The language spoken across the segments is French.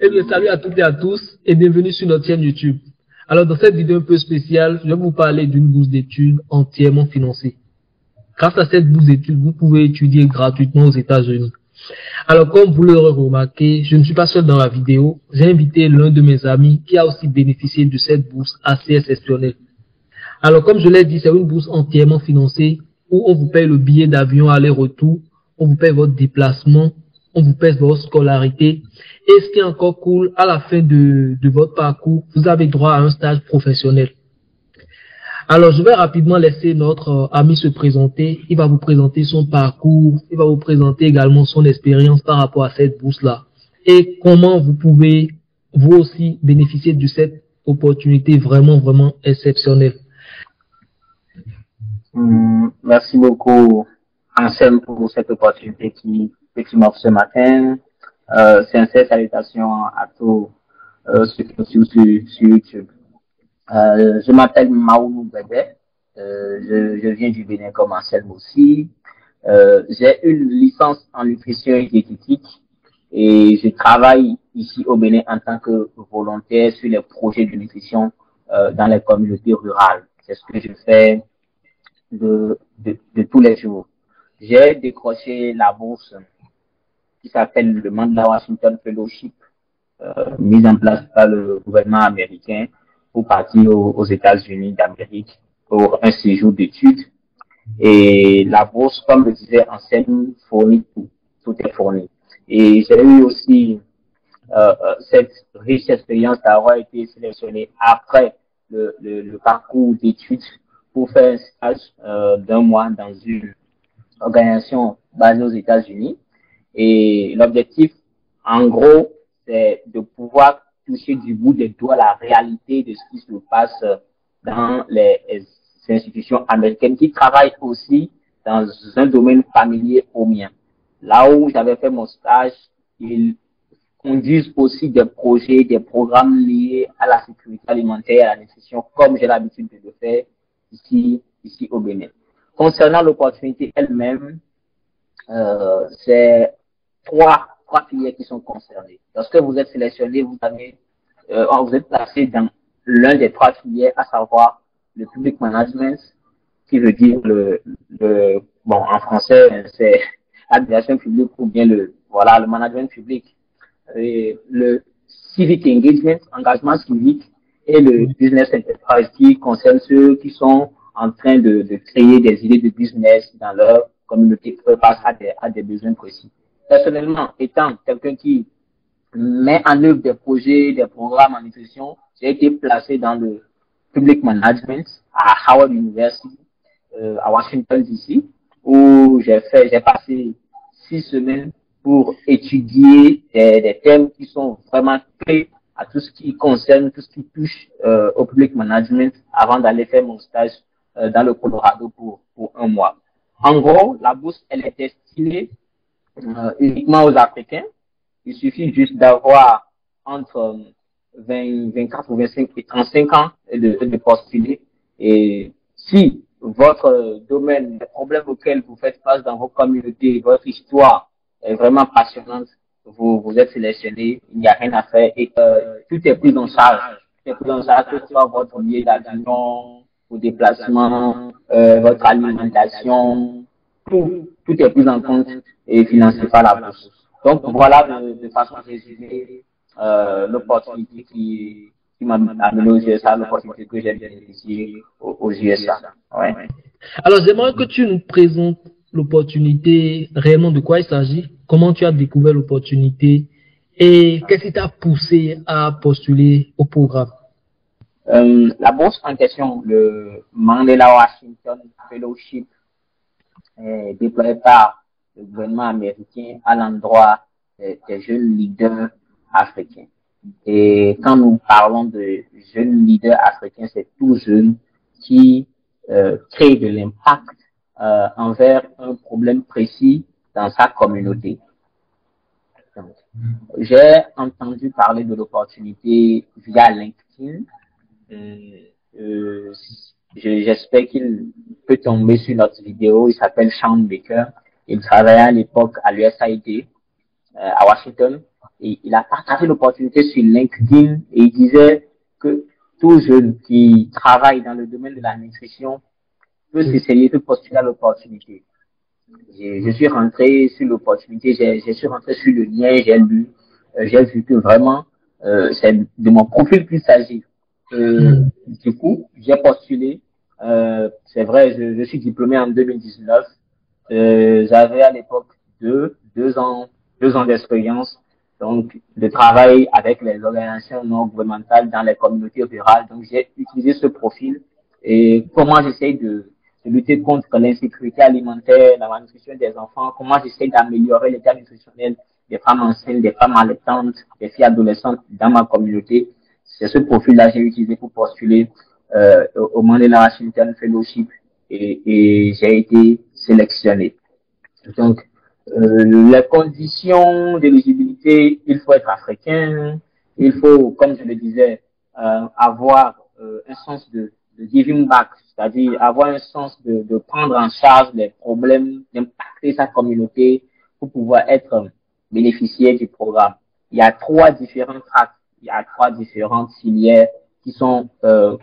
Eh bien, salut à toutes et à tous et bienvenue sur notre chaîne YouTube. Alors, dans cette vidéo un peu spéciale, je vais vous parler d'une bourse d'études entièrement financée. Grâce à cette bourse d'études, vous pouvez étudier gratuitement aux États-Unis. Alors, comme vous l'aurez remarqué, je ne suis pas seul dans la vidéo. J'ai invité l'un de mes amis qui a aussi bénéficié de cette bourse assez exceptionnelle. Alors, comme je l'ai dit, c'est une bourse entièrement financée où on vous paye le billet d'avion aller-retour, on vous paye votre déplacement, on vous paye votre scolarité. Et ce qui est encore cool, à la fin de votre parcours, vous avez droit à un stage professionnel. Alors, je vais rapidement laisser notre ami se présenter. Il va vous présenter son parcours, il va vous présenter également son expérience par rapport à cette bourse-là. Et comment vous pouvez, vous aussi, bénéficier de cette opportunité vraiment exceptionnelle. Merci beaucoup, Anselme, pour cette opportunité que tu m'offres ce matin. Sincères salutations à tous ceux qui sont sur YouTube. Je m'appelle Maoulou Bébé. Je viens du Bénin comme Anselme aussi. J'ai une licence en nutrition et diététique et je travaille ici au Bénin en tant que volontaire sur les projets de nutrition dans les communautés rurales. C'est ce que je fais de tous les jours. J'ai décroché la bourse qui s'appelle le Mandela Washington Fellowship, mise en place par le gouvernement américain pour partir aux États-Unis d'Amérique pour un séjour d'études. Et la bourse, comme le disait Anselme, fournit tout. Tout est fourni. Et j'ai eu aussi cette riche expérience d'avoir été sélectionné après le parcours d'études pour faire un stage d'un mois dans une organisation basée aux États-Unis. Et l'objectif, en gros, c'est de pouvoir toucher du bout des doigts la réalité de ce qui se passe dans les institutions américaines qui travaillent aussi dans un domaine familier au mien. Là où j'avais fait mon stage, ils conduisent aussi des projets, des programmes liés à la sécurité alimentaire et à la nutrition, comme j'ai l'habitude de le faire ici au Bénin. Concernant l'opportunité elle-même, c'est trois filières qui sont concernées. Lorsque vous êtes sélectionné, vous êtes placé dans l'un des trois filières, à savoir le public management, qui veut dire en français, c'est l'administration publique ou bien le management public. Et le civic engagement, engagement civique, et le business enterprise qui concerne ceux qui sont en train de créer des idées de business dans leur communauté pour faire face à des besoins précis. Personnellement, étant quelqu'un qui met en œuvre des projets, des programmes en nutrition, j'ai été placé dans le public management à Howard University, à Washington DC, où j'ai passé 6 semaines pour étudier des thèmes qui sont vraiment clés à tout ce qui concerne, tout ce qui touche au public management avant d'aller faire mon stage dans le Colorado pour un mois. En gros, la bourse, elle est destinée uniquement aux Africains. Il suffit juste d'avoir entre 24 ou 25 et 35 ans de postuler. Et si votre domaine, les problèmes auxquels vous faites face dans vos communautés, votre histoire est vraiment passionnante, vous êtes sélectionné, il n'y a rien à faire et tout est pris en charge. Tout est pris en charge, que ce soit votre billet d'avion, vos déplacements, votre alimentation, tout est pris en compte et financé par la bourse. Donc voilà de façon résumée l'opportunité qui m'a amené aux USA, l'opportunité que j'ai bénéficié aux USA. Ouais. Alors j'aimerais que tu nous présentes l'opportunité, réellement de quoi il s'agit, comment tu as découvert l'opportunité et qu'est-ce qui t'a poussé à postuler au programme. La bourse en question, le Mandela Washington Fellowship, est déployé par le gouvernement américain à l'endroit des jeunes leaders africains. Et quand nous parlons de jeunes leaders africains, c'est tout jeune qui crée de l'impact envers un problème précis dans sa communauté. J'ai entendu parler de l'opportunité via LinkedIn. J'espère qu'il peut tomber sur notre vidéo. Il s'appelle Sean Baker. Il travaillait à l'époque à l'USAID à Washington et il a partagé l'opportunité sur LinkedIn et il disait que tout jeune qui travaille dans le domaine de la nutrition peut s'essayer, peut postuler à l'opportunité. Je suis rentré sur l'opportunité, je suis rentré sur le lien, j'ai lu, j'ai vu que vraiment, c'est de mon profil qu'il s'agit. Du coup, j'ai postulé. C'est vrai, je suis diplômé en 2019. J'avais à l'époque deux ans d'expérience, donc de travail avec les organisations non gouvernementales dans les communautés rurales. Donc j'ai utilisé ce profil et comment j'essaie de lutter contre l'insécurité alimentaire, la malnutrition des enfants, comment j'essaie d'améliorer l'état nutritionnel des femmes enceintes, des femmes allaitantes, des filles adolescentes dans ma communauté. C'est ce profil-là que j'ai utilisé pour postuler au Mandela Washington Fellowship et j'ai été sélectionné. Donc, les conditions d'éligibilité, il faut être africain, il faut, comme je le disais, avoir un sens de giving back, c'est-à-dire avoir un sens de prendre en charge les problèmes, d'impacter sa communauté pour pouvoir être bénéficiaire du programme. Il y a trois différents tracks, il y a trois différentes filières qui sont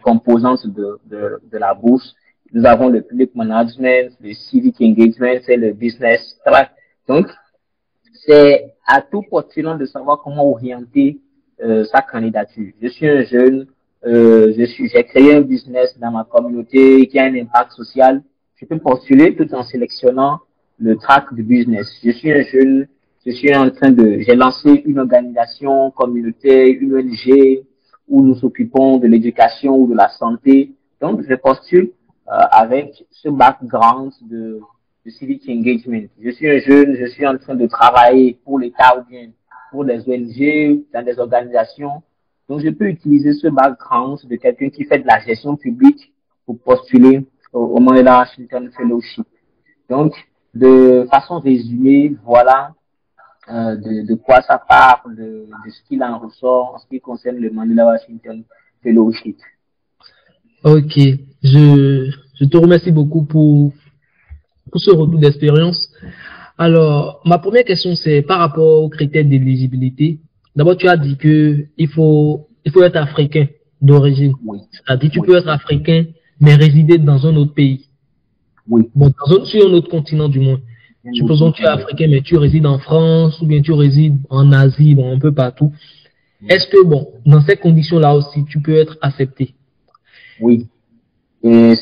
composantes de la bourse. Nous avons le public management, le civic engagement et le business track. Donc, c'est à tout postulant de savoir comment orienter sa candidature. Je suis un jeune, j'ai créé un business dans ma communauté qui a un impact social. Je peux postuler tout en sélectionnant le track du business. Je suis un jeune, j'ai lancé une organisation communautaire, une ONG, où nous s'occupons de l'éducation ou de la santé. Donc, je postule avec ce background de civic engagement. Je suis un jeune, je suis en train de travailler pour l'État ou bien pour des ONG, dans des organisations. Donc, je peux utiliser ce background de quelqu'un qui fait de la gestion publique pour postuler au Mandela Washington Fellowship. Donc, de façon résumée, voilà de quoi ça parle, de ce qu'il en ressort en ce qui concerne le Mandela Washington Fellowship. Ok, je te remercie beaucoup pour ce retour d'expérience. Alors, ma première question, c'est par rapport aux critères d'éligibilité. D'abord, tu as dit que il faut être africain d'origine. Oui. C'est-à-dire, tu peux être africain, mais résider dans un autre pays. Oui. Bon, sur un autre continent du moins. Supposons que tu es africain, mais tu résides en France, ou bien tu résides en Asie, bon, un peu partout. Est-ce que, bon, dans ces conditions-là aussi, tu peux être accepté? Oui. Et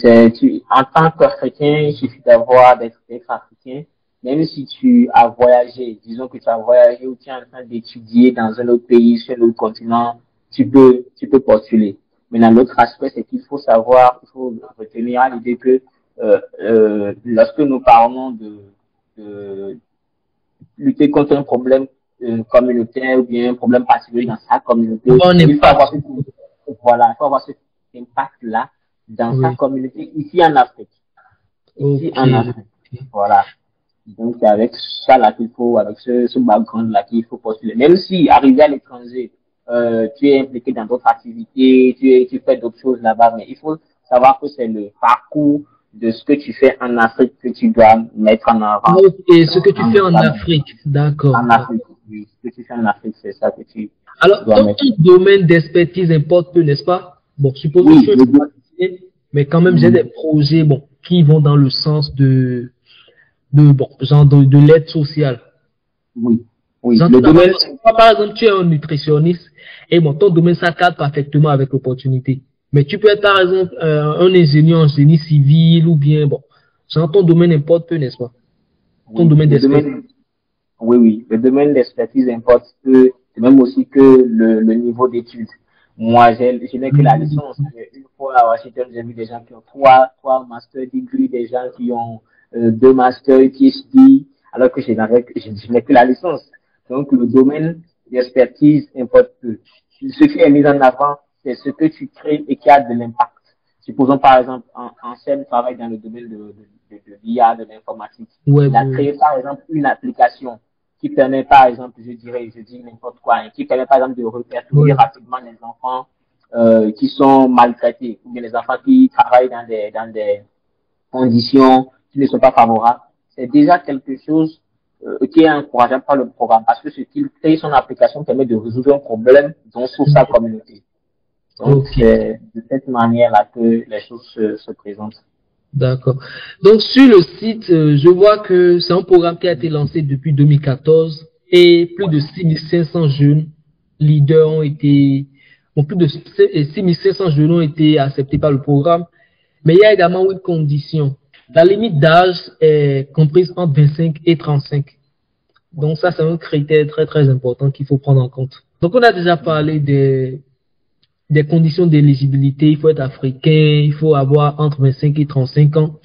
en tant qu'Africain, il suffit d'être africain. Même si tu as voyagé, disons que tu as voyagé ou tu es en train d'étudier dans un autre pays, sur un autre continent, tu peux postuler. Maintenant, l'autre aspect, c'est qu'il faut savoir, il faut retenir à l'idée que lorsque nous parlons de lutter contre un problème communautaire ou bien un problème particulier dans sa communauté, il faut avoir cet impact-là dans sa communauté ici en Afrique. En Afrique. Voilà. Donc, c'est avec ça là qu'il faut, avec ce background là qu'il faut postuler. Même si arrivé à l'étranger, tu es impliqué dans d'autres activités, tu fais d'autres choses là-bas, mais il faut savoir que c'est le parcours de ce que tu fais en Afrique que tu dois mettre en avant. Et ce que tu fais en Afrique, d'accord. En Afrique, oui. Ce que tu fais en Afrique, c'est ça que tu alors, dois mettre. Ton domaine d'expertise importe peu, n'est-ce pas? Bon, supposons que je suis mais quand même, j'ai des projets, bon, qui vont dans le sens de l'aide sociale. Oui. Oui. Genre, par exemple, tu es un nutritionniste et bon, ton domaine, ça cadre parfaitement avec l'opportunité. Mais tu peux être, par exemple, un ingénieur en génie civil ou bien, bon, genre, ton domaine importe peu, n'est-ce pas? Ton domaine d'expertise. Oui. Le domaine d'expertise importe peu, c'est même aussi que le niveau d'études. Moi, je n'ai que la licence. Une fois à Washington, j'ai vu des gens qui ont trois master degrees, des gens qui ont 2 masters PhD, alors que je n'ai que la licence. Donc, le domaine d'expertise importe peu. Ce qui est mis en avant, c'est ce que tu crées et qui a de l'impact. Supposons, par exemple, Ansem travaille dans le domaine de l'IA, de l'informatique. Il a créé, par exemple, une application qui permet, par exemple, je dis n'importe quoi, qui permet, par exemple, de répertorier rapidement les enfants qui sont maltraités, ou bien les enfants qui travaillent dans des conditions qui ne sont pas favorables. C'est déjà quelque chose qui est encourageable par le programme parce que ce qu'il fait, son application permet de résoudre un problème dont souffre sa communauté. Donc, Ok, c'est de cette manière-là que les choses se présentent. d'accord. Donc sur le site, je vois que c'est un programme qui a été lancé depuis 2014 et plus de 6500 jeunes leaders ont été, bon, plus de 6500 jeunes ont été acceptés par le programme. Mais il y a également une condition. La limite d'âge est comprise entre 25 et 35. Donc ça, c'est un critère très très important qu'il faut prendre en compte. Donc on a déjà parlé des conditions d'éligibilité. Il faut être africain, il faut avoir entre 25 et 35 ans.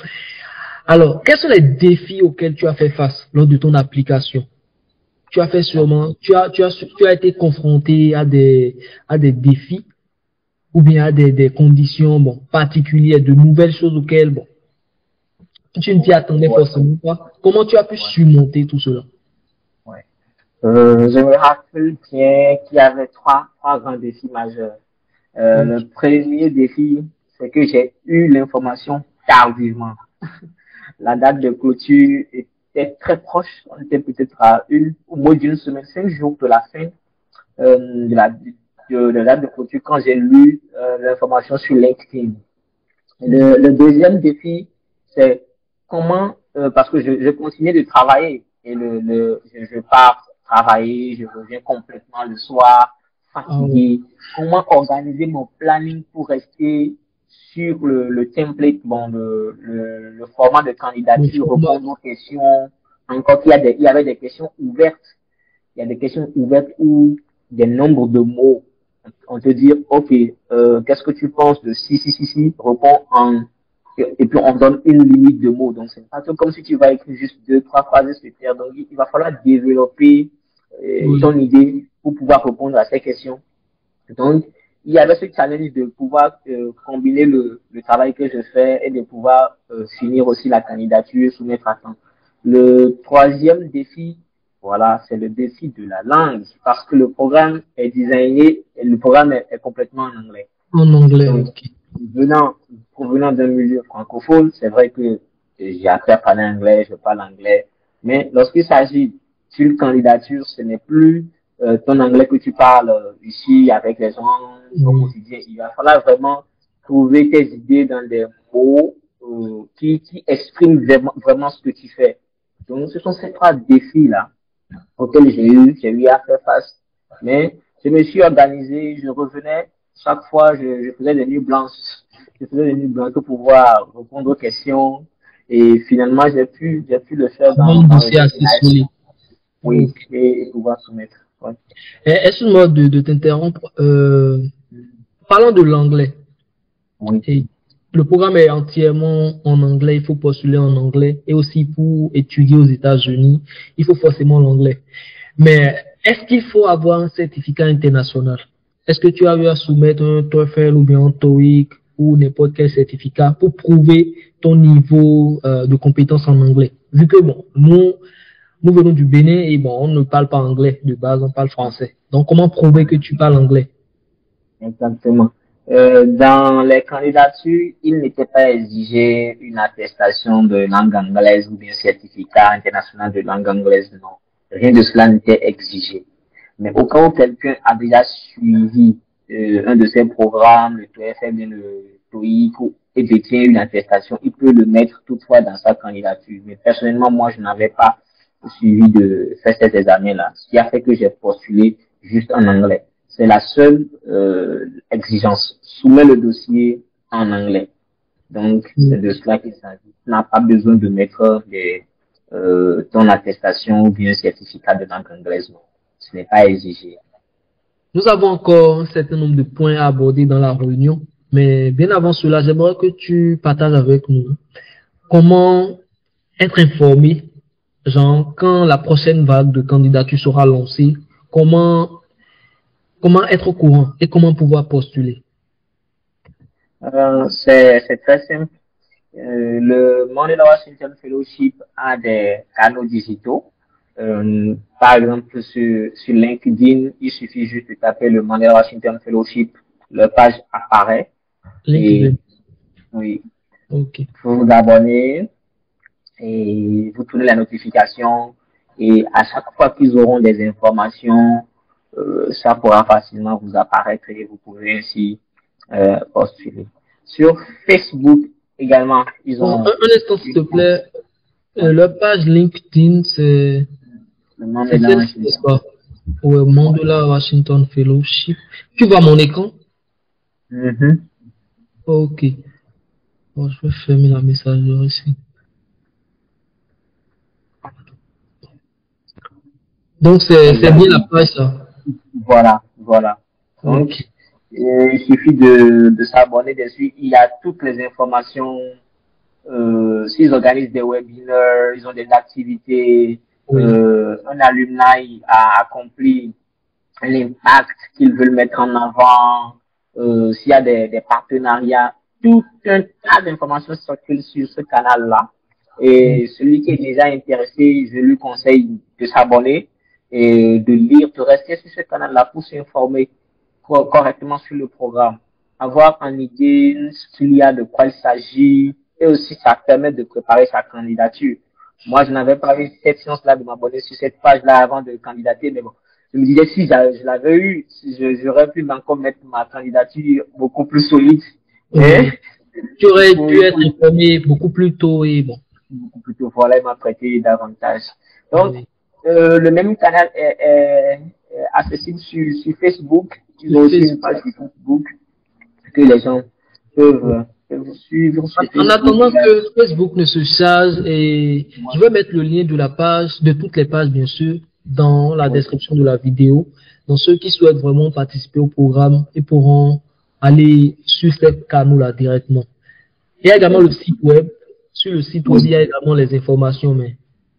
Alors, quels sont les défis auxquels tu as fait face lors de ton application? Tu as fait sûrement, tu as été confronté à des défis ou bien à des conditions, bon, particulières, de nouvelles choses auxquelles, bon, tu ne t'y attendais Ouais, forcément pas. Comment tu as pu ouais, surmonter tout cela? ouais. Je me rappelle bien qu'il y avait trois grands défis majeurs. Ok. Le premier défi, c'est que j'ai eu l'information tardivement. La date de clôture était très proche. On était peut-être à au moins d'une semaine, 5 jours de la fin de la date de clôture quand j'ai lu l'information sur LinkedIn. Le deuxième défi, c'est comment, parce que je continuais de travailler et je pars travailler, je reviens complètement le soir, Ah ouais. fatigué. Comment organiser mon planning pour rester sur le template, bon, le format de Le candidature, format. répondre aux questions. Encore il y avait des questions ouvertes. Il y a des questions ouvertes où des nombres de mots on te dit, OK, qu'est-ce que tu penses de si, réponds et puis on donne une limite de mots. Donc, c'est pas comme si tu vas écrire juste 2, 3 phrases et se faire. Donc, il va falloir développer Oui. ton idée pour pouvoir répondre à ces questions. Donc, il y avait ce challenge de pouvoir combiner le travail que je fais et de pouvoir finir aussi la candidature, soumettre à temps. Le troisième défi, voilà, c'est le défi de la langue, parce que le programme est designé et le programme est complètement en anglais. En anglais, Donc, ok. venant, provenant d'un milieu francophone, c'est vrai que j'ai appris à parler anglais, je parle anglais, mais lorsqu'il s'agit d'une candidature, ce n'est plus ton anglais que tu parles ici avec les gens au Oui. quotidien. Il va falloir vraiment trouver tes idées dans des mots qui expriment vraiment ce que tu fais. Donc, ce sont ces trois défis-là auxquels j'ai eu à faire face. Mais je me suis organisé, je revenais, chaque fois, je faisais des nuits blanches. Je faisais des nuits blanches pour pouvoir répondre aux questions. Et finalement, j'ai pu le faire Avoir un dans le dossier assez détail. solide. Oui, Ok. et pouvoir soumettre. Ouais. Excuse-moi de t'interrompre. Parlant de l'anglais, Oui, et le programme est entièrement en anglais, il faut postuler en anglais. Et aussi pour étudier aux États-Unis, il faut forcément l'anglais. Mais est-ce qu'il faut avoir un certificat international? Est-ce que tu as eu à soumettre un TOEFL ou bien un TOEIC ou n'importe quel certificat pour prouver ton niveau de compétence en anglais? Vu que bon, nous venons du Bénin et bon, on ne parle pas anglais de base, on parle français. Donc comment prouver que tu parles anglais? exactement. Dans les candidatures, il n'était pas exigé une attestation de langue anglaise ou bien certificat international de langue anglaise, non. Rien de cela n'était exigé. Mais au cas où quelqu'un a déjà suivi un de ces programmes, le TOEFL, bien le TOEIC, et détient une attestation, il peut le mettre toutefois dans sa candidature. Mais personnellement, moi, je n'avais pas suivi de faire cet examen-là, ce qui a fait que j'ai postulé juste en anglais. C'est la seule exigence. Soumets le dossier en anglais. Donc, c'est de cela qu'il s'agit. Tu n'as pas besoin de mettre ton attestation ou bien un certificat de langue anglaise. Non. Ce n'est pas exigé. Nous avons encore un certain nombre de points à aborder dans la réunion, mais bien avant cela, j'aimerais que tu partages avec nous comment être informé, genre quand la prochaine vague de candidature sera lancée, comment comment être au courant et comment pouvoir postuler. C'est très simple. Le Mandela Washington Fellowship a des canaux digitaux. Par exemple, sur LinkedIn, il suffit juste de taper le Mandela Washington Fellowship, leur page apparaît et LinkedIn. oui, Ok. vous vous abonnez et vous tournez la notification Et à chaque fois qu'ils auront des informations, ça pourra facilement vous apparaître et vous pouvez ainsi postuler. Sur Facebook également, ils Bon, ont... un instant, s'il te plaît. Leur page LinkedIn, c'est celle-ci, n'est-ce pas? Ouais, Mandela Washington Fellowship. Tu vois mon écran? Ok. Bon, je vais fermer la messagerie ici. Donc, c'est bien la page, ça. Voilà. Donc, il suffit de s'abonner dessus. Il y a toutes les informations. S'ils organisent des webinaires, ils ont des activités, un alumni a accompli l'impact qu'ils veulent mettre en avant, s'il y a des partenariats, tout un tas d'informations circulent sur ce canal-là. Et celui qui est déjà intéressé, je lui conseille de s'abonner et de lire, de rester sur ce canal-là pour s'informer correctement sur le programme, avoir une idée ce qu'il y a, de quoi il s'agit, et aussi ça permet de préparer sa candidature. Moi, je n'avais pas eu cette chance-là de m'abonner sur cette page-là avant de candidater, mais bon, je me disais si je l'avais eu, j'aurais pu encore mettre ma candidature beaucoup plus solide. Tu aurais dû être informé beaucoup plus tôt et bon. Beaucoup plus tôt, voilà, il m'a prêté davantage. Donc, le même canal est accessible sur Facebook. Ils ont aussi une page sur Facebook que les gens peuvent suivre. En attendant que Facebook ne se charge, et je vais mettre le lien de la page, de toutes les pages bien sûr, dans la description de la vidéo. Donc ceux qui souhaitent vraiment participer au programme, ils pourront aller sur ces canaux-là directement. Il y a également le site web. Sur le site web, il y a également les informations, mais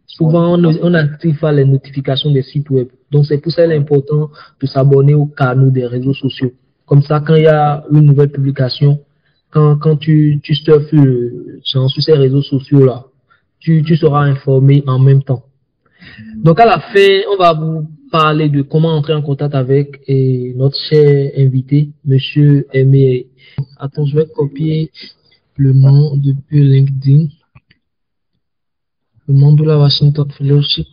souvent on n'active pas les notifications des sites web. Donc c'est pour ça l'important de s'abonner aux canaux des réseaux sociaux. Comme ça, quand il y a une nouvelle publication, quand tu surfes sur ces réseaux sociaux-là, tu seras informé en même temps. Donc à la fin, on va vous parler de comment entrer en contact avec notre cher invité, Monsieur Aimé. Attends, je vais copier le nom depuis LinkedIn. Le Mandela Washington Fellowship.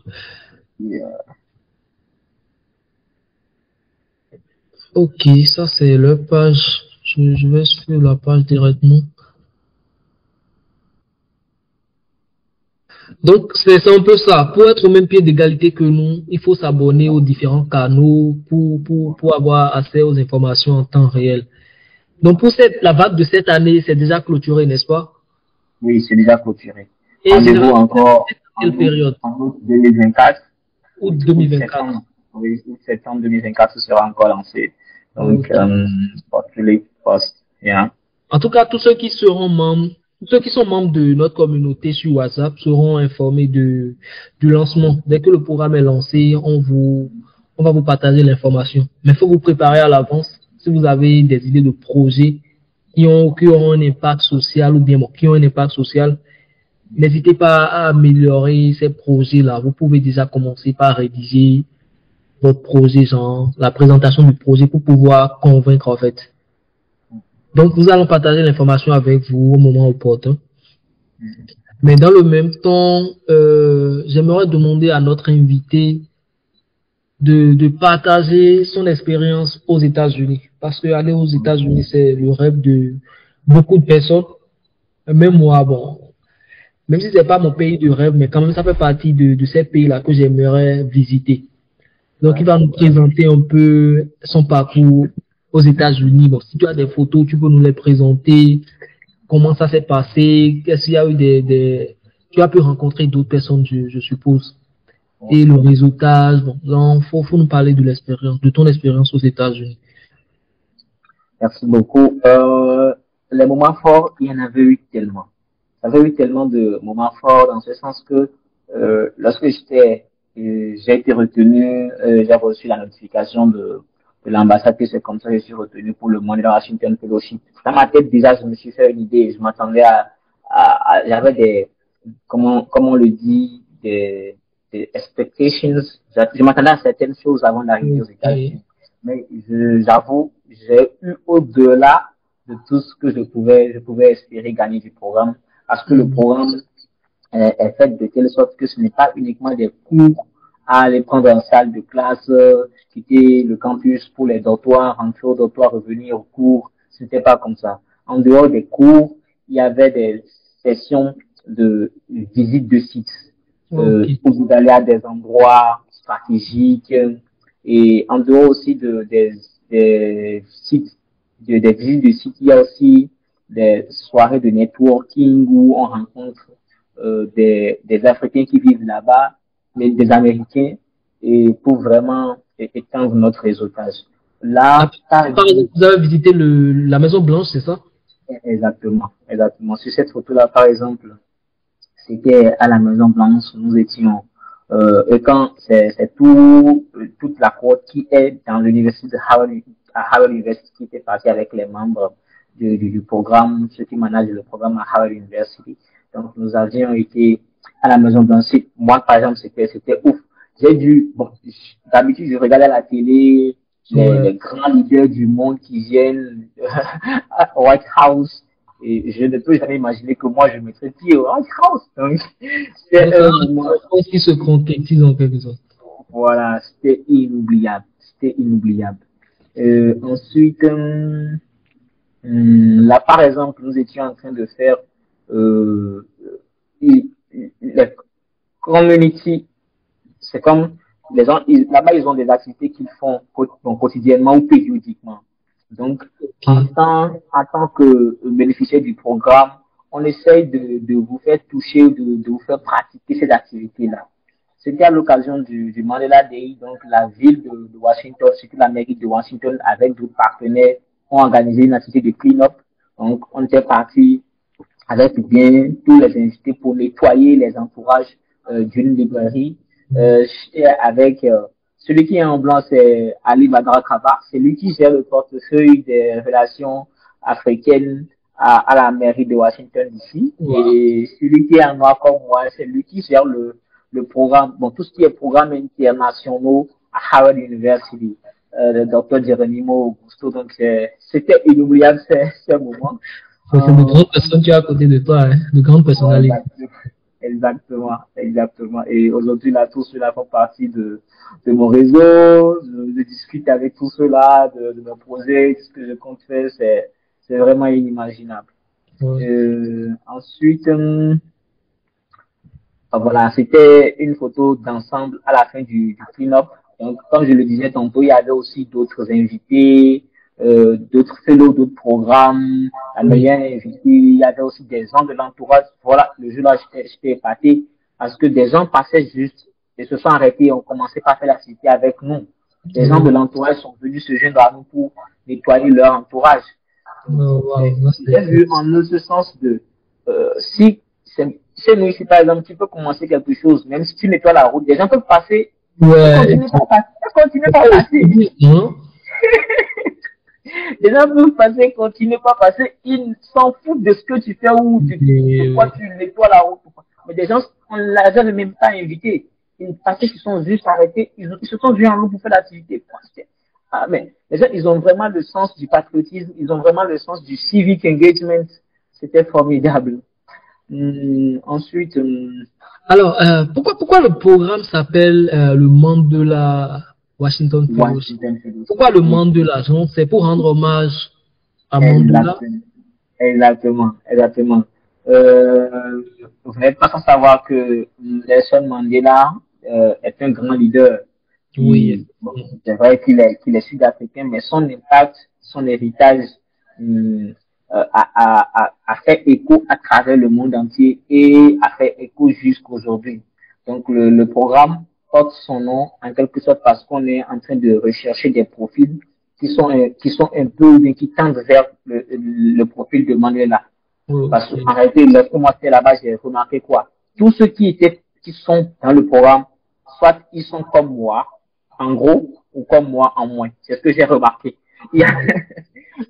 Ok, ça c'est leur page. Je vais sur la page directement. Donc, c'est un peu ça. Pour être au même pied d'égalité que nous, il faut s'abonner aux différents canaux pour avoir accès aux informations en temps réel. Donc, pour la vague de cette année, c'est déjà clôturé, n'est-ce pas? Oui, c'est déjà clôturé. Et rendez-vous encore quelle période? En août 2024. Août 2024. Oui, août septembre 2024, ce sera encore lancé. Donc, postulez, En tout cas, tous ceux qui sont membres de notre communauté sur WhatsApp seront informés du lancement. Dès que le programme est lancé, on va vous partager l'information. Mais il faut vous préparer à l'avance. Si vous avez des idées de projets qui ont un impact social ou bien qui ont un impact social, n'hésitez pas à améliorer ces projets-là. Vous pouvez déjà commencer par rédiger votre projet, genre la présentation du projet pour pouvoir convaincre en fait. Donc, nous allons partager l'information avec vous au moment opportun. Mais dans le même temps, j'aimerais demander à notre invité de partager son expérience aux États-Unis. Parce que aller aux États-Unis, c'est le rêve de beaucoup de personnes. Même moi, bon, même si c'est pas mon pays de rêve, mais quand même, ça fait partie de ces pays-là que j'aimerais visiter. Donc, il va nous présenter un peu son parcours aux États-Unis. Bon, si tu as des photos, tu peux nous les présenter. Comment ça s'est passé? Qu'est-ce qu'il y a eu tu as pu rencontrer d'autres personnes, je suppose. Et le réseautage. Bon, donc, faut nous parler de l'expérience, de ton expérience aux États-Unis. Merci beaucoup. Les moments forts, il y en avait eu tellement. Il y avait eu tellement de moments forts dans ce sens que lorsque j'ai été retenu, j'ai reçu la notification de l'ambassade que c'est comme ça que je suis retenu pour le Mandela Washington Fellowship. Dans ma tête, déjà, je me suis fait une idée. Je m'attendais j'avais comment on le dit, des expectations. Je m'attendais à certaines choses avant d'arriver aux États-Unis. Mais j'avoue, j'ai eu au-delà de tout ce que je pouvais espérer gagner du programme. Parce que le programme est fait de telle sorte que ce n'est pas uniquement des cours à aller prendre en salle de classe, quitter le campus pour les dortoirs, rentrer au dortoir, revenir au cours. C'était pas comme ça. En dehors des cours, il y avait des sessions de visite de sites, où vous allez à des endroits stratégiques, et en dehors aussi des sites, des visites de sites, il y a aussi des soirées de networking où on rencontre des Africains qui vivent là-bas, des Américains, et pour vraiment étendre notre réseautage. Là, par exemple, vous avez visité la Maison Blanche, c'est ça? exactement, exactement. Sur cette photo-là, par exemple, c'était à la Maison Blanche, nous étions, et quand c'est toute la cohorte qui est dans l'université de Harvard University qui était partie avec les membres du programme, ceux qui managent le programme à Harvard University. Donc, nous avions été à la Maison Blanche. Moi, par exemple, c'était ouf. D'habitude, je regardais à la télé les grands leaders du monde qui viennent à White House. Et je ne peux jamais imaginer que moi, je mettrais pied au White House. Donc, c'était un moment qui se concrétise en quelque sorte. Voilà, c'était inoubliable. C'était inoubliable. Ensuite, là, par exemple, nous étions en train de faire les community. C'est comme les gens, là-bas, ils ont des activités qu'ils font quotidiennement ou périodiquement. Donc, en tant que bénéficiaire du programme, on essaye de vous faire toucher, de vous faire pratiquer ces activités-là. C'était à l'occasion du Mandela Day, donc la ville de Washington, surtout la mairie de Washington, avec d'autres partenaires, ont organisé une activité de clean-up. Donc, on était parti avec bien tous les invités pour nettoyer les entourages d'une librairie. J'étais avec celui qui est en blanc, c'est Ali Badra Kaba. C'est lui qui gère le portefeuille des relations africaines à la mairie de Washington ici. Wow. Et celui qui est en noir comme moi, c'est lui qui gère le programme, bon, tout ce qui est programme internationaux à Harvard University, le docteur Geronimo Augusto. Donc, c'était inoubliable ce moment. C'est de grandes personnes qui sont à côté de toi, hein, de grandes personnalités. Exactement, exactement. Et aujourd'hui, là, tous ceux-là font partie de mon réseau. Je discute avec tous ceux-là de mes projets, ce que je compte faire. C'est vraiment inimaginable. Ouais. Ensuite, voilà, c'était une photo d'ensemble à la fin du clean-up. Donc, comme je le disais tantôt, il y avait aussi d'autres invités, d'autres fellows, d'autres programmes, la meilleure invitée, il y avait aussi des gens de l'entourage. Voilà, le jour-là, j'étais épaté parce que des gens passaient juste et se sont arrêtés, ont commencé par faire l'activité avec nous. Des gens de l'entourage sont venus se joindre à nous pour nettoyer leur entourage. J'ai vu en ce sens de, si chez nous ici, par exemple, tu peux commencer quelque chose, même si tu nettoies la route, des gens peuvent passer, continuer pas passer. Les gens peuvent passer, continuer pas passer, ils s'en foutent de ce que tu fais ou pourquoi tu nettoies la route. Mais des gens, on ne les avait même pas invités. Ils passaient, ils sont juste arrêtés, ils se sont venus en nous pour faire l'activité. Ah, mais les gens, ils ont vraiment le sens du patriotisme, ils ont vraiment le sens du civic engagement. C'était formidable. Ensuite, alors, pourquoi le programme s'appelle le Mandela Washington Fellowship? Pourquoi le Mandela? C'est pour rendre hommage à Mandela. Exactement. Vous n'êtes pas sans savoir que Nelson Mandela est un grand leader. Oui. Bon, c'est vrai qu'il est sud-africain, mais son impact, son héritage a fait écho à travers le monde entier et a fait écho jusqu'aujourd'hui. Donc le programme porte son nom en quelque sorte parce qu'on est en train de rechercher des profils qui sont un peu, qui tendent vers le profil de Mandela. Parce qu'en réalité, lorsque moi j'étais là-bas, j'ai remarqué quoi? Tous ceux qui sont dans le programme, soit ils sont comme moi, en gros, ou comme moi en moins. C'est ce que j'ai remarqué.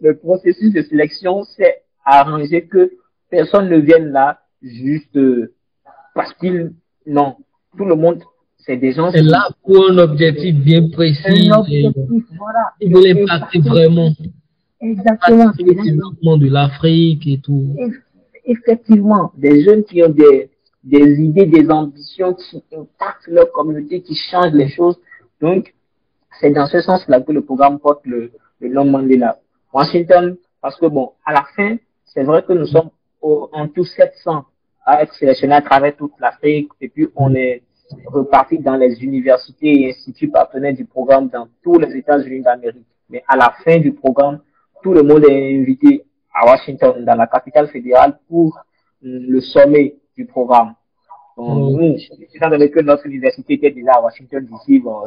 Le processus de sélection, c'est arranger que personne ne vienne là juste parce non, tout le monde, c'est des gens. C'est là pour un objectif bien précis. Voilà. Ils veulent impacter vraiment. Exactement. Le développement de l'Afrique et tout. Effectivement, des jeunes qui ont des des idées, des ambitions qui impactent leur communauté, qui changent les choses. Donc, c'est dans ce sens-là que le programme porte le nom Mandela. Washington, parce que bon, à la fin, c'est vrai que nous sommes en tout 700 à être sélectionnés à travers toute l'Afrique, et puis on est reparti dans les universités et instituts partenaires du programme dans tous les États-Unis d'Amérique. Mais à la fin du programme, tout le monde est invité à Washington, dans la capitale fédérale, pour le sommet du programme. Bon, nous, étant donné que notre université était déjà à Washington DC, bon,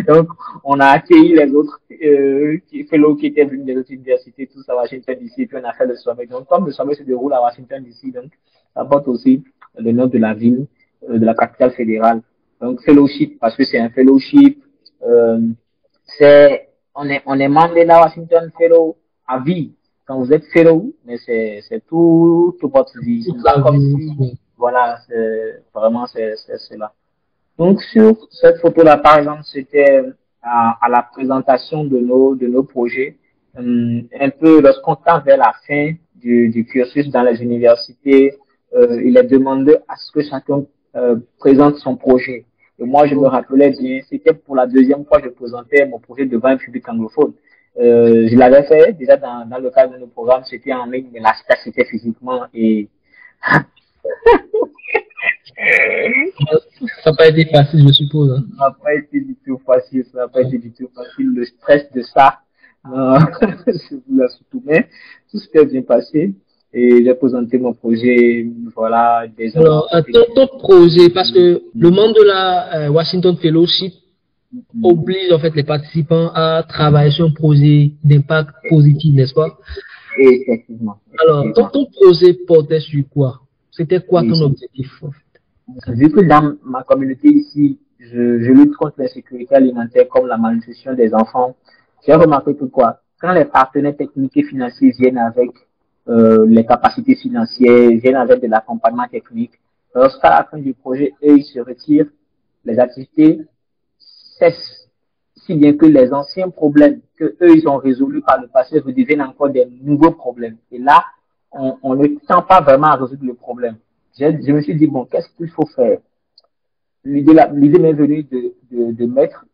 donc on a accueilli les autres fellows qui étaient venus des autres universités, tous à Washington DC, puis on a fait le sommet. Donc comme le sommet se déroule à Washington DC, donc ça porte aussi le nom de la ville, de la capitale fédérale. Donc fellowship, parce que c'est un fellowship, on est membre de la Washington Fellow à vie. Quand vous êtes fellow, mais c'est tout votre vie. C'est pas comme si, voilà, c'est cela. Donc, sur cette photo-là, par exemple, c'était à la présentation de nos projets. Un peu, lorsqu'on tend vers la fin du cursus dans les universités, il est demandé à ce que chacun présente son projet. Et moi, je me rappelais bien, c'était pour la deuxième fois que je présentais mon projet devant un public anglophone. Je l'avais fait déjà dans le cadre de nos programmes, c'était en ligne, mais là, c'était physiquement et ça n'a pas été facile, je suppose. Hein. Ça n'a pas été du tout facile, ça n'a pas été du tout facile. Le stress de ça, je vous la surtout, mais tout s'est bien passé. Et j'ai présenté mon projet, voilà, des Alors, ton projet, parce que le monde de la Washington Fellowship oblige en fait les participants à travailler sur un projet d'impact positif, n'est-ce pas? Effectivement. Alors, ton projet portait sur quoi? C'était quoi ton objectif en fait? Vu que dans ma communauté ici, je lutte contre l'insécurité alimentaire comme la malnutrition des enfants, j'ai remarqué que quoi, quand les partenaires techniques et financiers viennent avec les capacités financières, viennent avec de l'accompagnement technique, lorsqu'à la fin du projet, eux, ils se retirent, les activités cessent, si bien que les anciens problèmes que eux, ils ont résolus par le passé redeviennent encore des nouveaux problèmes. Et là, on ne tend pas vraiment à résoudre le problème. Je me suis dit, bon, qu'est-ce qu'il faut faire? L'idée m'est venue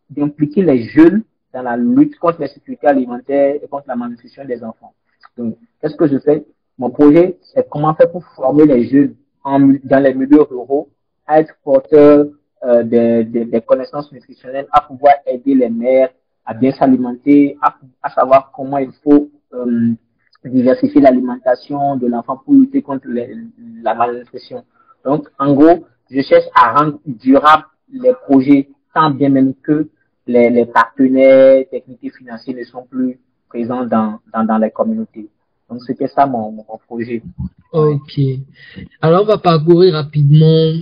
d'impliquer les jeunes dans la lutte contre l'insécurité alimentaire et contre la malnutrition des enfants. Donc, qu'est-ce que je fais? Mon projet, c'est comment faire pour former les jeunes dans les milieux ruraux à être porteurs des connaissances nutritionnelles, à pouvoir aider les mères à bien s'alimenter, à savoir comment il faut diversifier l'alimentation de l'enfant pour lutter contre la malnutrition. Donc, en gros, je cherche à rendre durable les projets, tant bien même que les partenaires techniques et financiers ne sont plus présents dans les communautés. Donc, c'était ça mon projet. Ok. Alors, on va parcourir rapidement.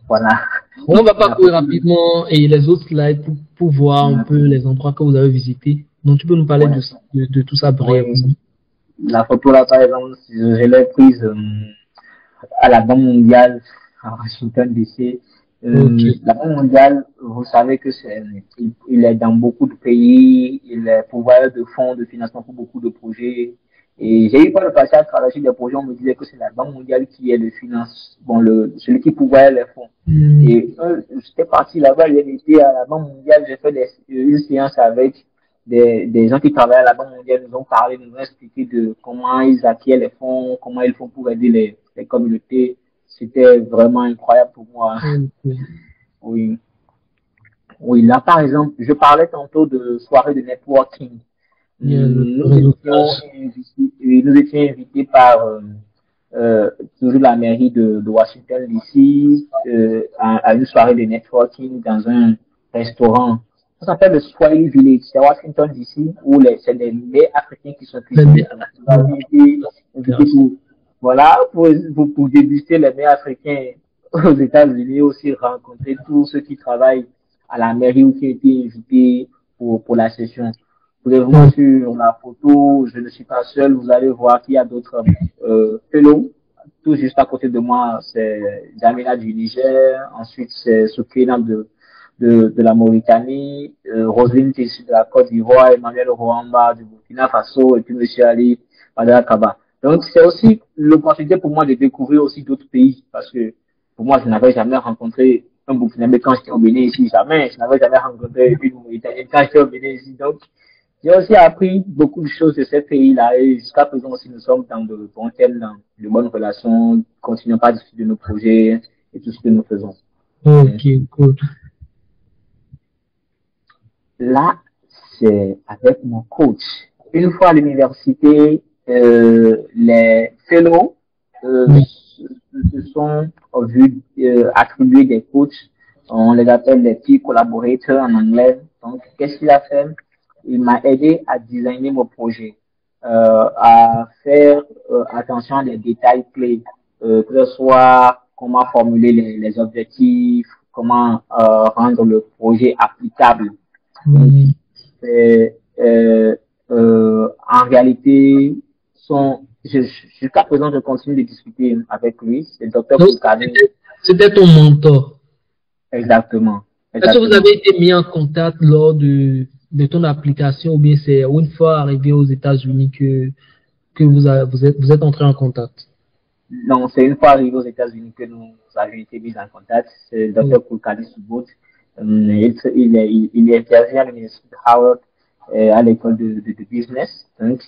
Voilà. On va parcourir rapidement et les autres slides pour voir un peu les endroits que vous avez visités. Donc, tu peux nous parler de tout ça brièvement. La photo là, par exemple, je l'ai prise à la Banque mondiale à Washington DC. La Banque mondiale, vous savez que il est dans beaucoup de pays, il est pourvoyeur de fonds de financement pour beaucoup de projets. Et j'ai eu pas le passé à travailler sur des projets, on me disait que c'est la Banque mondiale qui est le finance, celui qui pourvoyait les fonds. Et j'étais parti là-bas, j'ai été à la Banque mondiale, j'ai fait une séance avec des gens qui travaillent à la Banque mondiale, nous ont parlé, nous ont expliqué de comment ils acquièrent les fonds, comment ils font pour aider les communautés. C'était vraiment incroyable pour moi. Oui. Oui, là, par exemple, je parlais tantôt de soirée de networking. Nous étions invités par toujours la mairie de Washington DC à une soirée de networking dans un restaurant. Ça s'appelle le Swahili Village. C'est Washington DC où c'est les mets africains qui sont cuisinés. Voilà, pour déguster les mets africains aux États-Unis, aussi rencontrer tous ceux qui travaillent à la mairie ou qui ont été invités pour la session. Brièvement sur la photo, je ne suis pas seul, vous allez voir qu'il y a d'autres fellows. Tout juste à côté de moi, c'est Jamila du Niger, ensuite c'est Soukina de la Mauritanie, Roselyne Tessu de la Côte d'Ivoire, Emmanuel Roamba du Burkina Faso, et puis M. Ali Madara Kaba. Donc, c'est aussi l'opportunité pour moi de découvrir aussi d'autres pays parce que pour moi, je n'avais jamais rencontré un Burkinabé quand j'étais au Bénin ici, jamais. Je n'avais jamais rencontré une Mauritanienne quand j'étais au Bénin ici. Donc, j'ai aussi appris beaucoup de choses de ces pays-là et jusqu'à présent aussi, nous sommes dans de bons thèmes, dans de bonnes relations, continuons pas à discuter de nos projets et tout ce que nous faisons. Ok, cool. Là, c'est avec mon coach. Une fois à l'université, les fellows se sont vus attribuer des coachs. On les appelle les peer collaborators en anglais. Donc, qu'est-ce qu'il a fait? Il m'a aidé à designer mon projet, à faire attention à des détails clés, que ce soit comment formuler les objectifs, comment rendre le projet applicable. Donc, en réalité, jusqu'à présent, je continue de discuter avec lui. C'est le docteur Koukane. C'était ton mentor. Exactement. Est-ce que vous avez été mis en contact lors de ton application ou bien c'est une fois arrivé aux États-Unis que vous êtes entré en contact? Non, c'est une fois arrivé aux États-Unis que nous avons été mis en contact. C'est le docteur Koukane Subot. Il intervient à l'université de Howard à l'école de business. Donc,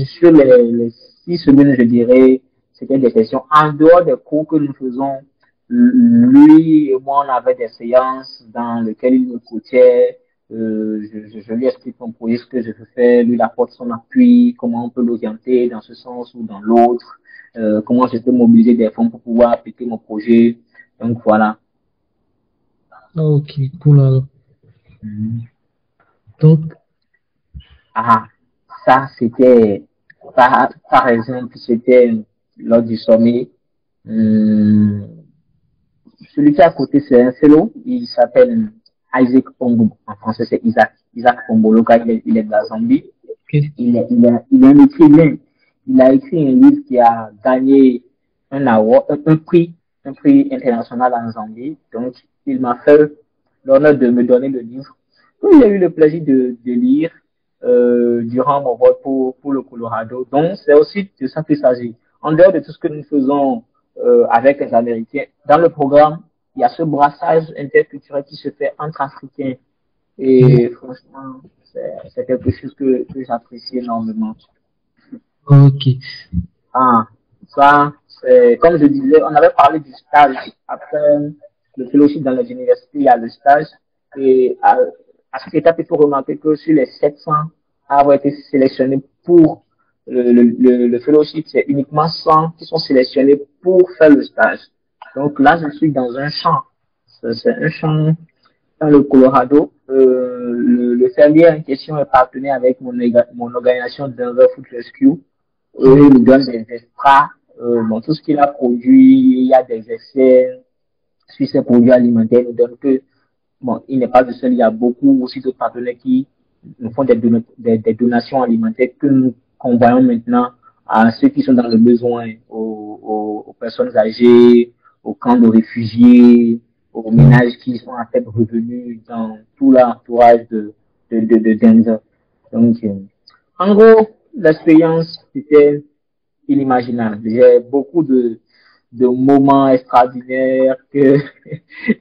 sur les 6 semaines, je dirais, c'était des sessions en dehors des cours que nous faisons. Lui et moi, on avait des séances dans lesquelles il nous coachait. Je lui explique mon projet, ce que je veux faire. Lui, il apporte son appui, comment on peut l'orienter dans ce sens ou dans l'autre. Comment je peux mobiliser des fonds pour pouvoir appliquer mon projet. Donc, voilà. Ok, cool alors. Donc, ça c'était par exemple, c'était lors du sommet. Celui qui est à côté, c'est un fellow, il s'appelle Isaac Ombo. En français, c'est Isaac Ombolo, il est de la Zambie. okay. Il est un écrivain. Il a écrit un livre qui a gagné un prix international en Zambie. Donc, il m'a fait l'honneur de me donner le livre. J'ai eu le plaisir de lire durant mon vote pour le Colorado. Donc, c'est aussi de ça qu'il s'agit. En dehors de tout ce que nous faisons avec les Américains, dans le programme, il y a ce brassage interculturel qui se fait entre Africains. Et franchement, c'est quelque chose que j'apprécie énormément. Ok. Ça, c'est, comme je disais, on avait parlé du stage. Après le fellowship dans les universités, il y a le stage. Et à cette étape, il faut remarquer que sur les 700 à avoir été sélectionnés pour le fellowship, c'est uniquement 100 qui sont sélectionnés pour faire le stage. Donc là, je suis dans un champ. C'est un champ dans le Colorado. Le fermier en question est partenaire avec mon organisation Denver Food Rescue. Il nous donne des extras. Tout ce qu'il a produit, il y a des essais sur ces produits alimentaires. Il nous donne que, il n'est pas le seul, il y a beaucoup aussi d'autres partenaires qui nous font des donations alimentaires que nous convoyons maintenant à ceux qui sont dans le besoin, aux personnes âgées, aux camps de réfugiés, aux ménages qui sont à faible revenu dans tout l'entourage de Denver. Donc, en gros, l'expérience était inimaginable. J'ai beaucoup de moments extraordinaires que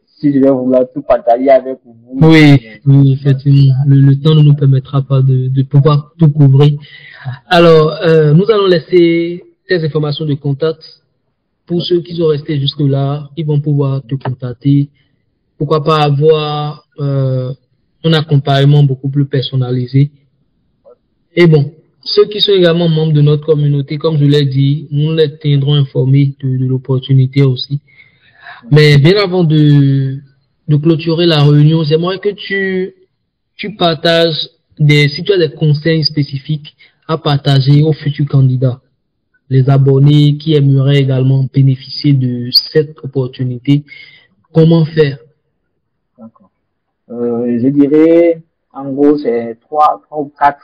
si je vais vouloir tout partager avec vous. Oui, effectivement. Le temps ne nous permettra pas de pouvoir tout couvrir. Alors, nous allons laisser tes informations de contact. Pour ceux qui sont restés jusque-là, ils vont pouvoir te contacter. Pourquoi pas avoir un accompagnement beaucoup plus personnalisé. Et bon, ceux qui sont également membres de notre communauté, comme je l'ai dit, nous les tiendrons informés de l'opportunité aussi. Mais bien avant de clôturer la réunion, j'aimerais que tu partages si tu as des conseils spécifiques à partager aux futurs candidats, les abonnés qui aimeraient également bénéficier de cette opportunité. Comment faire? D'accord. Je dirais, en gros, c'est 3 ou 4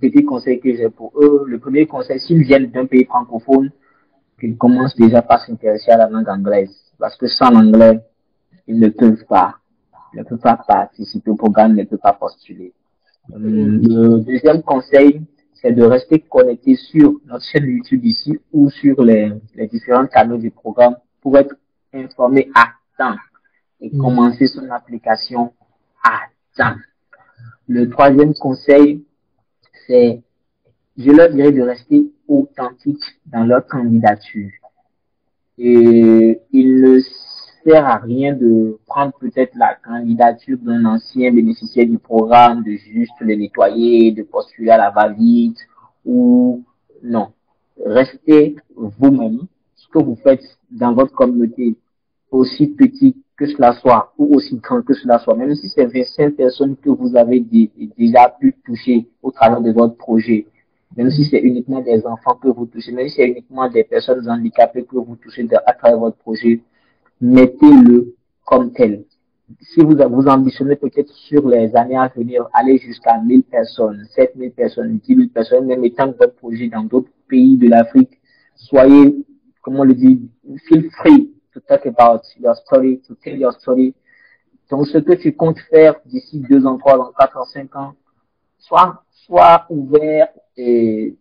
petits conseils que j'ai pour eux. Le premier conseil, s'ils viennent d'un pays francophone, qu'ils commencent déjà par s'intéresser à la langue anglaise. Parce que sans l'anglais, ils ne peuvent pas participer au programme, ils ne peuvent pas postuler. Le deuxième conseil, c'est de rester connecté sur notre chaîne YouTube ici ou sur les différents canaux du programme pour être informé à temps et commencer son application à temps. Le troisième conseil, c'est, je leur dirais de rester authentique dans leur candidature. Et il ne sert à rien de prendre peut-être la candidature d'un ancien bénéficiaire du programme, de juste le nettoyer, de postuler à la va-vite, ou non. Restez vous-même. Ce que vous faites dans votre communauté, aussi petit que cela soit, ou aussi grand que cela soit, même si c'est 25 personnes que vous avez déjà pu toucher au travers de votre projet, même si c'est uniquement des enfants que vous touchez, même si c'est uniquement des personnes handicapées que vous touchez à travers votre projet, mettez-le comme tel. Si vous ambitionnez peut-être sur les années à venir, aller jusqu'à 1000 personnes, 7000 personnes, 10 000 personnes, même étant votre projet dans d'autres pays de l'Afrique, soyez, comment on le dit, feel free to talk about your story, to tell your story. Donc, ce que tu comptes faire d'ici 2 ans, 3 ans, 4 ans, 5 ans, sois ouvert et,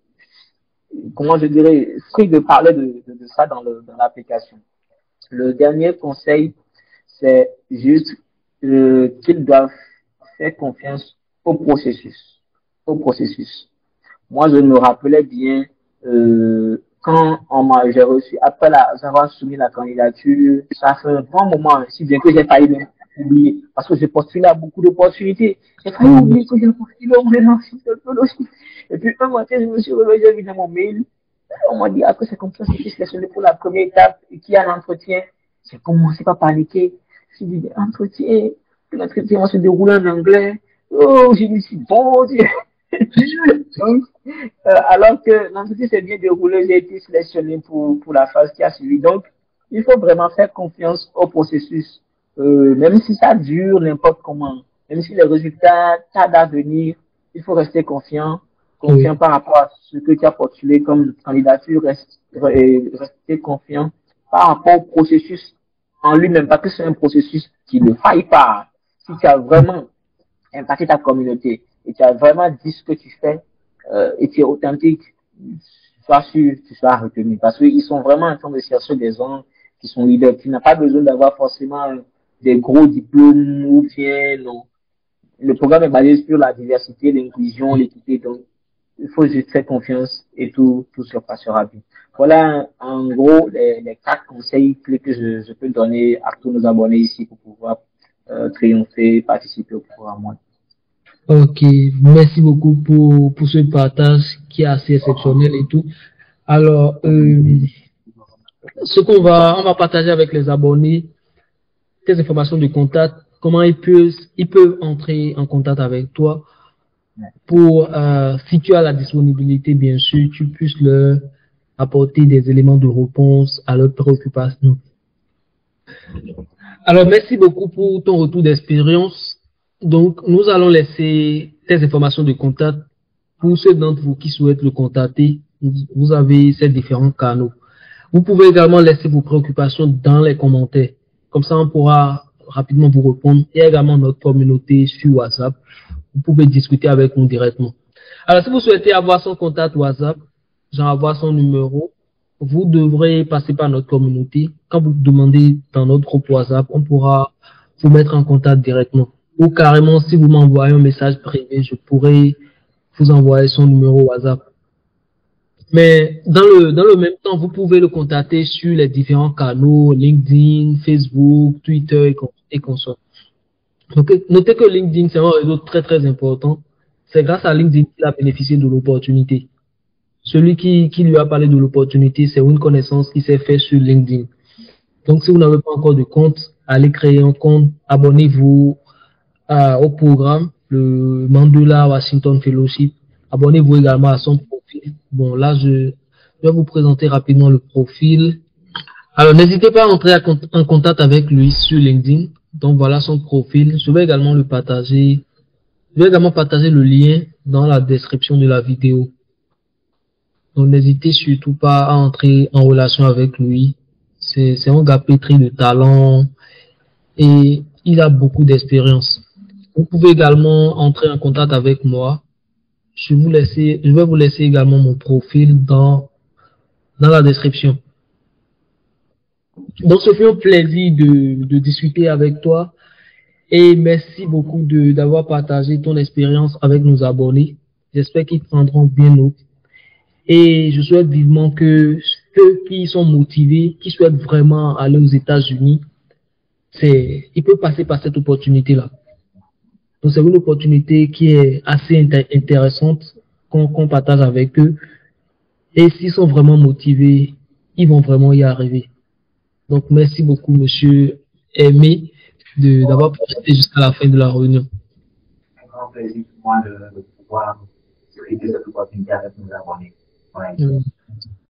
comment je dirais, free de parler de ça dans l'application. Le dernier conseil, c'est juste qu'ils doivent faire confiance au processus. Au processus. Moi, je me rappelais bien quand j'ai reçu, après avoir soumis la candidature, ça fait un bon moment, si bien que j'ai failli oublier, parce que j'ai postulé à beaucoup d'opportunités. J'ai failli oublier que j'ai postulé au mélange. Et puis un matin, je me suis réveillé, j'ai vu dans mon mail, on m'a dit, après c'est comme ça, c'est sélectionné pour la première étape, et qu'il y a l'entretien. J'ai commencé à paniquer. Je me suis dit, l'entretien va se dérouler en anglais. Oh, j'ai dit, bon Dieu. Donc, alors que l'entretien s'est bien déroulé, j'ai été sélectionné pour la phase qui a suivi. Donc, il faut vraiment faire confiance au processus. Même si ça dure n'importe comment, même si les résultats tardent à venir, il faut rester confiant par rapport à ce que tu as postulé comme candidature, rester confiant par rapport au processus en lui-même, parce que c'est un processus qui ne faille pas. Si tu as vraiment impacté ta communauté et tu as vraiment dit ce que tu fais et tu es authentique, sois sûr que tu seras retenu. Parce qu'ils sont vraiment en train de chercher des gens qui sont leaders. Tu n'as pas besoin d'avoir forcément des gros diplômes ou bien non. Le programme est basé sur la diversité, l'inclusion, l'équité. Donc, il faut juste faire confiance et tout se passera bien. Voilà, en gros, les 4 conseils clés que je peux donner à tous nos abonnés ici pour pouvoir triompher, participer au programme. Ok, merci beaucoup pour ce partage qui est assez exceptionnel et tout. Alors, ce on va partager avec les abonnés, tes informations de contact, comment ils peuvent entrer en contact avec toi pour, si tu as la disponibilité, bien sûr, tu puisses leur apporter des éléments de réponse à leurs préoccupations. Alors, merci beaucoup pour ton retour d'expérience. Donc, nous allons laisser tes informations de contact pour ceux d'entre vous qui souhaitent le contacter. Vous avez ces différents canaux. Vous pouvez également laisser vos préoccupations dans les commentaires. Comme ça, on pourra rapidement vous répondre. Il y a également notre communauté sur WhatsApp. Vous pouvez discuter avec nous directement. Alors, si vous souhaitez avoir son contact WhatsApp, avoir son numéro, vous devrez passer par notre communauté. Quand vous demandez dans notre groupe WhatsApp, on pourra vous mettre en contact directement. Ou carrément, si vous m'envoyez un message privé, je pourrai vous envoyer son numéro WhatsApp. Mais dans le même temps, vous pouvez le contacter sur les différents canaux, LinkedIn, Facebook, Twitter et consorts. Donc, notez que LinkedIn, c'est un réseau très, très important. C'est grâce à LinkedIn qu'il a bénéficié de l'opportunité. Celui qui lui a parlé de l'opportunité, c'est une connaissance qui s'est faite sur LinkedIn. Donc, si vous n'avez pas encore de compte, allez créer un compte, abonnez-vous au programme, le Mandela Washington Fellowship. Abonnez-vous également à son profil. Bon, là, je vais vous présenter rapidement le profil. Alors, n'hésitez pas à entrer en contact avec lui sur LinkedIn. Donc, voilà son profil. Je vais également le partager. Je vais également partager le lien dans la description de la vidéo. Donc, n'hésitez surtout pas à entrer en relation avec lui. C'est un gars pétri de talent et il a beaucoup d'expérience. Vous pouvez également entrer en contact avec moi. je vais vous laisser également mon profil dans la description. Donc, ce fut un plaisir de discuter avec toi et merci beaucoup d'avoir partagé ton expérience avec nos abonnés. J'espère qu'ils prendront bien note. Et je souhaite vivement que ceux qui sont motivés, qui souhaitent vraiment aller aux États-Unis, ils peuvent passer par cette opportunité-là. Donc, c'est une opportunité qui est assez intéressante qu'on partage avec eux. Et s'ils sont vraiment motivés, ils vont vraiment y arriver. Donc, merci beaucoup, monsieur Aimé, d'avoir profité jusqu'à la fin de la réunion. Un grand plaisir pour moi de pouvoir discuter cette opportunité avec nos abonnés. Ouais.